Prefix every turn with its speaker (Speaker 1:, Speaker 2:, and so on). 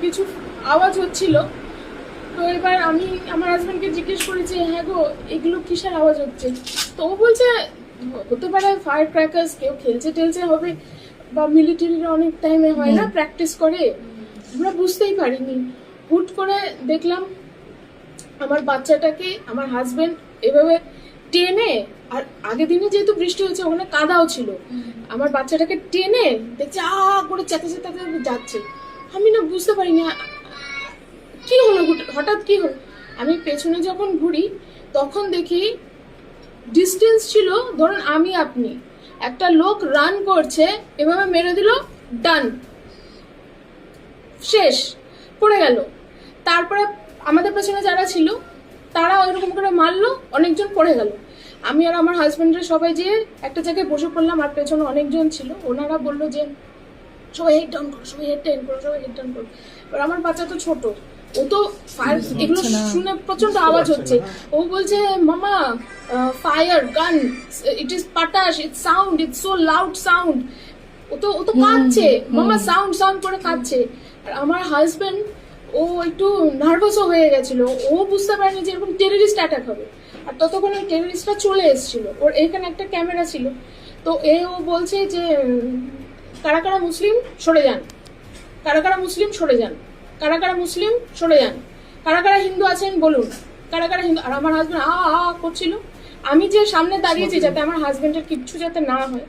Speaker 1: কিছু আওয়াজ হচ্ছিল। তো এবার আমি আমার হাজব্যান্ডকে জিজ্ঞেস করেছি, হ্যাঁ গো এগুলো কিসের আওয়াজ হচ্ছে? তো ও বলছে হতে পারে ফায়ার ক্র্যাকার্স, কেউ খেলছে টেলছে হবে, বা মিলিটারিরা অনেক টাইমে হয় না প্র্যাকটিস করে, আমরা বুঝতেই পারিনি। হুট করে দেখলাম আমার বাচ্চাটাকে আমার হাজবেন্ড এভাবে টেনে, আর আগের দিনে যেহেতু বৃষ্টি হয়েছে ওখানে কাদাও ছিল, আমার বাচ্চাটাকে টেনে দেখছি করে চেঁচাতে চেঁচাতে যাচ্ছে। আমি না বুঝতে পারিনি কি হলো, হঠাৎ কি হলো। আমি পেছনে যখন ঘুরি তখন দেখি ডিস্টেন্স ছিল ধরুন আমি আপনি, একটা লোক রান করছে, এভাবে মেরে দিল, ডান, শেষ, পড়ে গেল। তারপরে আমাদের পেছনে যারা ছিল তারা ওইরকম করে মারলো, অনেকজন পড়ে গেল। আমি আর আমার হাজবেন্ডের সবাই যেয়ে একটা জায়গায় বসে পড়লাম, আর পেছনে অনেকজন ছিল, ওনারা বললো যে সবাই হেড ডাউন করো, সবাই হেড ডাউন করো, সবাই হেড ডাউন করো। এবার আমার বাচ্চা তো ছোট, ও তো ফায়ার এগুলো শুনে প্রচন্ড আওয়াজ হচ্ছে, ও বলছে মামা ফায়ার গান, ইট ইজ পাটাশ, it's sound, it's so loud sound. ও তো কাঁদছে, মামা সাউন্ড সাউন্ড করে কাঁদছে। আর আমার হাজবেন্ড ও একটু নার্ভাসও হয়ে গেছিল, ও বুঝতে পারেনি যে এরকম টেররিস্ট অ্যাটাক হবে। আর ততক্ষণ ওই টেররিস্টটা চলে এসেছিল, ওর এখানে একটা ক্যামেরা ছিল। তো ও বলছে যে কারা কারা মুসলিম সরে যান, কারা কারা মুসলিম সরে যান, কারা কারা মুসলিম সরে যান, কারা কারা হিন্দু আছেন বলুন, কারা কারা হিন্দু। আর আমার হাজবেন্ড করছিল, আমি যে সামনে দাঁড়িয়েছি যাতে আমার হাজবেন্ডের কিচ্ছু যাতে না হয়।